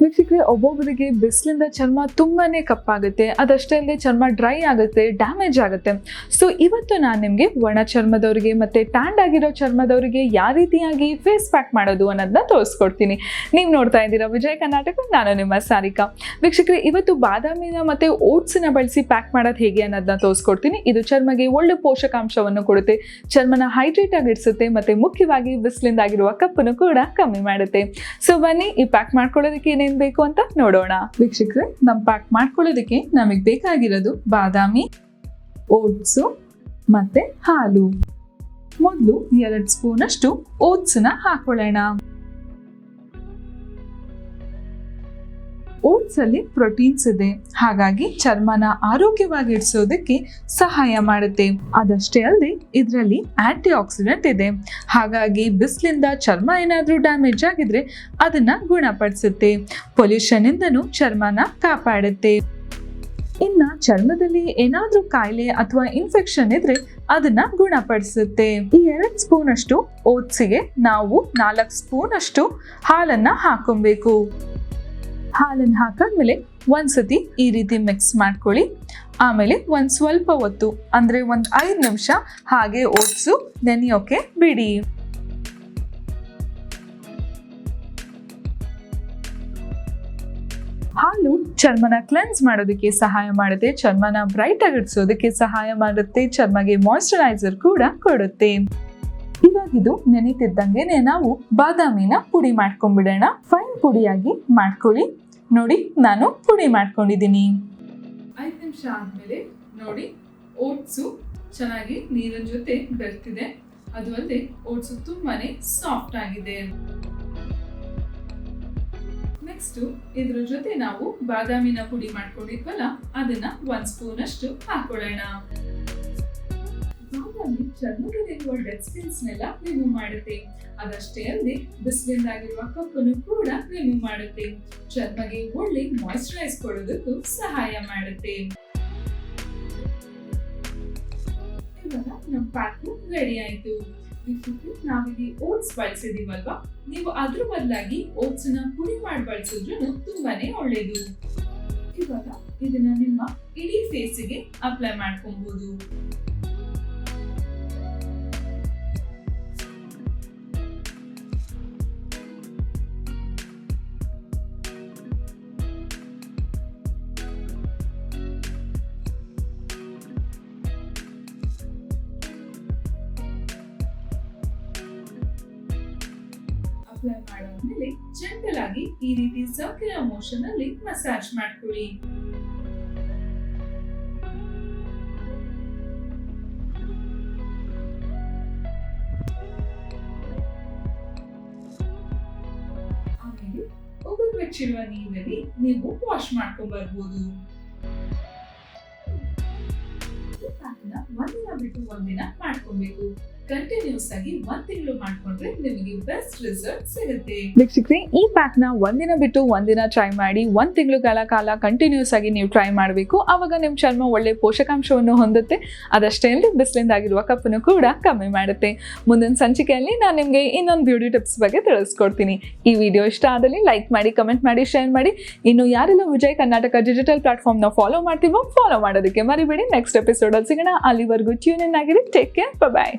ವೀಕ್ಷಕರೇ, ಒಬ್ಬೊಬ್ಬರಿಗೆ ಬಿಸಿಲಿಂದ ಚರ್ಮ ತುಂಬಾನೇ ಕಪ್ಪಾಗುತ್ತೆ, ಅದಷ್ಟೇ ಅಲ್ಲದೆ ಚರ್ಮ ಡ್ರೈ ಆಗುತ್ತೆ, ಡ್ಯಾಮೇಜ್ ಆಗುತ್ತೆ. ಸೊ ಇವತ್ತು ನಾನು ನಿಮಗೆ ಒಣ ಚರ್ಮದವರಿಗೆ ಮತ್ತು ಟ್ಯಾಂಡ್ ಆಗಿರೋ ಚರ್ಮದವರಿಗೆ ಯಾವ ರೀತಿಯಾಗಿ ಫೇಸ್ ಪ್ಯಾಕ್ ಮಾಡೋದು ಅನ್ನೋದನ್ನ ತೋರಿಸ್ಕೊಡ್ತೀನಿ. ನೀವು ನೋಡ್ತಾ ಇದ್ದೀರಾ ವಿಜಯ್ ಕರ್ನಾಟಕ, ನಾನು ನಿಮ್ಮ ಸಾರಿಕಾ. ವೀಕ್ಷಕರೇ, ಇವತ್ತು ಬಾದಾಮಿನ ಮತ್ತು ಓಟ್ಸನ್ನ ಬಳಸಿ ಪ್ಯಾಕ್ ಮಾಡೋದು ಹೇಗೆ ಅನ್ನೋದನ್ನ ತೋರಿಸ್ಕೊಡ್ತೀನಿ. ಇದು ಚರ್ಮಗೆ ಒಳ್ಳೆ ಪೋಷಕಾಂಶವನ್ನು ಕೊಡುತ್ತೆ, ಚರ್ಮನ ಹೈಡ್ರೇಟ್ ಆಗಿ ಇಡಿಸುತ್ತೆ ಮತ್ತು ಮುಖ್ಯವಾಗಿ ಬಿಸಿಲಿಂದ ಆಗಿರುವ ಕಪ್ಪನ್ನು ಕೂಡ ಕಮ್ಮಿ ಮಾಡುತ್ತೆ. ಸೊ ಬನ್ನಿ, ಈ ಪ್ಯಾಕ್ ಮಾಡ್ಕೊಳ್ಳೋದಕ್ಕೆ ಏನೇನು ಬೇಕು ಅಂತ ನೋಡೋಣ. ವೀಕ್ಷಕರೇ, ನಮ್ಮ ಪ್ಯಾಕ್ ಮಾಡ್ಕೊಳ್ಳೋದಕ್ಕೆ ನಮಗೆ ಬೇಕಾಗಿರೋದು ಬಾದಾಮಿ, ಓಟ್ಸು ಮತ್ತೆ ಹಾಲು. ಮೊದಲು 2 ಸ್ಪೂನ್ ಅಷ್ಟು ಓಟ್ಸ್ನ ಹಾಕೊಳ್ಳೋಣ. ಓಟ್ಸ್ ಅಲ್ಲಿ ಪ್ರೋಟೀನ್ಸ್ ಇದೆ, ಹಾಗಾಗಿ ಚರ್ಮನ ಆರೋಗ್ಯವಾಗಿ ಇಡಿಸೋದಕ್ಕೆ ಸಹಾಯ ಮಾಡುತ್ತೆ. ಅದಷ್ಟೇ ಅಲ್ಲದೆ ಇದರಲ್ಲಿ ಆಂಟಿ ಆಕ್ಸಿಡೆಂಟ್ ಇದೆ, ಹಾಗಾಗಿ ಬಿಸಿಲಿಂದ ಚರ್ಮ ಏನಾದ್ರೂ ಡ್ಯಾಮೇಜ್ ಆಗಿದ್ರೆ ಅದನ್ನ ಗುಣಪಡಿಸುತ್ತೆ. ಪೊಲ್ಯೂಷನ್ ಇಂದನೂ ಚರ್ಮನ ಕಾಪಾಡುತ್ತೆ. ಇನ್ನ ಚರ್ಮದಲ್ಲಿ ಏನಾದ್ರೂ ಕಾಯಿಲೆ ಅಥವಾ ಇನ್ಫೆಕ್ಷನ್ ಇದ್ರೆ ಅದನ್ನ ಗುಣಪಡಿಸುತ್ತೆ. ಈ 2 ಸ್ಪೂನ್ ಅಷ್ಟು ಓಟ್ಸಿಗೆ ನಾವು 4 ಸ್ಪೂನ್ ಅಷ್ಟು ಹಾಲನ್ನ ಹಾಕೊಬೇಕು. ಹಾಲನ್ನು ಹಾಕಾದ್ಮೇಲೆ ಒಂದ್ಸತಿ ಈ ರೀತಿ ಮಿಕ್ಸ್ ಮಾಡ್ಕೊಳ್ಳಿ. ಆಮೇಲೆ ಸ್ವಲ್ಪ ಹೊತ್ತು ಅಂದ್ರೆ 5 ನಿಮಿಷ ಹಾಗೆ ಓಟ್ಸು ನೆನೆಯೋಕೆ ಬಿಡಿ. ಹಾಲು ಚರ್ಮನ ಕ್ಲೆನ್ಸ್ ಮಾಡೋದಕ್ಕೆ ಸಹಾಯ ಮಾಡುತ್ತೆ, ಚರ್ಮನ ಬ್ರೈಟ್ ಆಗಿ ಇಡಿಸೋದಕ್ಕೆ ಸಹಾಯ ಮಾಡುತ್ತೆ, ಚರ್ಮಗೆ ಮಾಯಿಶ್ಚರೈಸರ್ ಕೂಡ ಕೊಡುತ್ತೆ. ಇವಾಗಿದು ನೆನೀತಿದ್ದಂಗೆನೆ ನಾವು ಬಾದಾಮಿನ ಪುಡಿ ಮಾಡ್ಕೊಂಡ್ಬಿಡೋಣ. ಫೈನ್ ಪುಡಿಯಾಗಿ ಮಾಡ್ಕೊಳ್ಳಿ. ನೋಡಿ, ನಾನು ಪುಡಿ ಮಾಡ್ಕೊಂಡಿದ್ದೀನಿ. 5 ನಿಮಿಷ ಆದ್ಮೇಲೆ ನೋಡಿ, ಓಟ್ಸು ಚೆನ್ನಾಗಿ ನೀರಿನ ಜೊತೆ ಬೆರ್ತಿದೆ. ಅದು ಅಲ್ಲದೆ ಓಟ್ಸು ತುಂಬಾನೇ ಸಾಫ್ಟ್ ಆಗಿದೆ. ನೆಕ್ಸ್ಟ್ ಇದ್ರ ಜೊತೆ ನಾವು ಬಾದಾಮಿನ ಪುಡಿ ಮಾಡ್ಕೊಂಡಿದ್ವಲ್ಲ, ಅದನ್ನ 1 ಸ್ಪೂನ್ ಅಷ್ಟು ಹಾಕೊಳ್ಳೋಣ. ಬಾದಾಮಿ ಚರ್ಮದಲ್ಲಿರುವ ಡೆಡ್ ಸ್ಕಿನ್ಸ್ ನೆಲ್ಲ ರಿಮೂವ್ ಮಾಡುತ್ತೆ. ಅದಷ್ಟೇ ಅಲ್ಲದೆ ಬಿಸಿಲಿಂದಾಗಿರುವ ಕಪ್ಪನ್ನು ಕೂಡ ರಿಮೂವ್ ಮಾಡುತ್ತೆ. ಚರ್ಮಗೆ ಒಳ್ಳೆ ಮಾಯಿಶ್ಚರೈಸ್ ಕೊಡೋದಕ್ಕೂ ಸಹಾಯ ಮಾಡುತ್ತೆ. ಇವಾಗ ನಮ್ಮ ಪ್ಯಾಕ್ ರೆಡಿ ಆಯ್ತು. ನಾವಿಲ್ಲಿ ಓಟ್ಸ್ ಬಳಸಿದೀವಲ್ವಾ, ನೀವು ಅದ್ರ ಬದಲಾಗಿ ಓಟ್ಸ್ ನ ಪುಡಿ ಮಾಡಿ ಬಳಸಿದ್ರು ತುಂಬಾನೇ ಒಳ್ಳೇದು. ಇವಾಗ ಇದನ್ನ ನಿಮ್ಮ ಇಡೀ ಫೇಸಿಗೆ ಅಪ್ಲೈ ಮಾಡ್ಕೊಬಹುದು. ಅಪ್ಲೈ ಮಾಡಾದ್ಮೇಲೆ ಜೆಂಟಲ್ ಆಗಿ ಈ ರೀತಿ ಸರ್ಕ್ಯುಲರ್ ಮೋಷನ್ ಅಲ್ಲಿ ಮಸಾಜ್ ಮಾಡ್ಕೊಳ್ಳಿ. ಆಮೇಲೆ ಉಗುರು ಬೆಚ್ಚಿರುವ ನೀರಲ್ಲಿ ನೀವು ವಾಶ್ ಮಾಡ್ಕೊಂಡ್ ಬರ್ಬೋದು. ಒಂದಿನ ಬಿಟ್ಟು ಒಂದಿನ ಮಾಡ್ಕೊಬೇಕು. ಕಂಟಿನ್ಯೂಸ್ ಆಗಿ 1 ತಿಂಗಳು ಮಾಡ್ಕೊಂಡ್ರೆ ನಿಮಗೆ ಬೆಸ್ಟ್ ರಿಸಲ್ಟ್ ಸಿಗುತ್ತೆ. ವೀಕ್ಷಕರೇ, ಈ ಪ್ಯಾಕ್ ನ ಒಂದಿನ ಬಿಟ್ಟು ಒಂದಿನ ಟ್ರೈ ಮಾಡಿ. 1 ತಿಂಗಳ ಕಾಲ ಕಂಟಿನ್ಯೂಸ್ ಆಗಿ ನೀವು ಟ್ರೈ ಮಾಡಬೇಕು. ಆವಾಗ ನಿಮ್ ಚರ್ಮ ಒಳ್ಳೆ ಪೋಷಕಾಂಶವನ್ನು ಹೊಂದುತ್ತೆ. ಅದಷ್ಟೇ ಅಲ್ಲದೆ ಬಿಸಿಲಿಂದ ಆಗಿರುವ ಕಪ್ಪನ್ನು ಕೂಡ ಕಮ್ಮಿ ಮಾಡುತ್ತೆ. ಮುಂದಿನ ಸಂಚಿಕೆಯಲ್ಲಿ ನಾನು ನಿಮಗೆ ಇನ್ನೊಂದು ಬ್ಯೂಟಿ ಟಿಪ್ಸ್ ಬಗ್ಗೆ ತಿಳಿಸ್ಕೊಡ್ತೀನಿ. ಈ ವಿಡಿಯೋ ಇಷ್ಟ ಆದಲ್ಲಿ ಲೈಕ್ ಮಾಡಿ, ಕಮೆಂಟ್ ಮಾಡಿ, ಶೇರ್ ಮಾಡಿ. ಇನ್ನು ಯಾರೆಲ್ಲ ವಿಜಯ್ ಕರ್ನಾಟಕ ಡಿಜಿಟಲ್ ಪ್ಲಾಟ್ಫಾರ್ಮ್ ನ ಫಾಲೋ ಮಾಡ್ತೀವೋ ಫಾಲೋ ಮಾಡೋದಕ್ಕೆ ಮರಿಬೇಡಿ. ನೆಕ್ಸ್ಟ್ ಎಪಿಸೋಡ್ ಅಲ್ಲಿ ಸಿಗೋಣ. ಅಲ್ಲಿವರೆಗೂ ಟ್ಯೂನ್ ಇನ್ ಆಗಿರಿ. ಟೇಕ್ ಕೇರ್, ಬಾಯ್.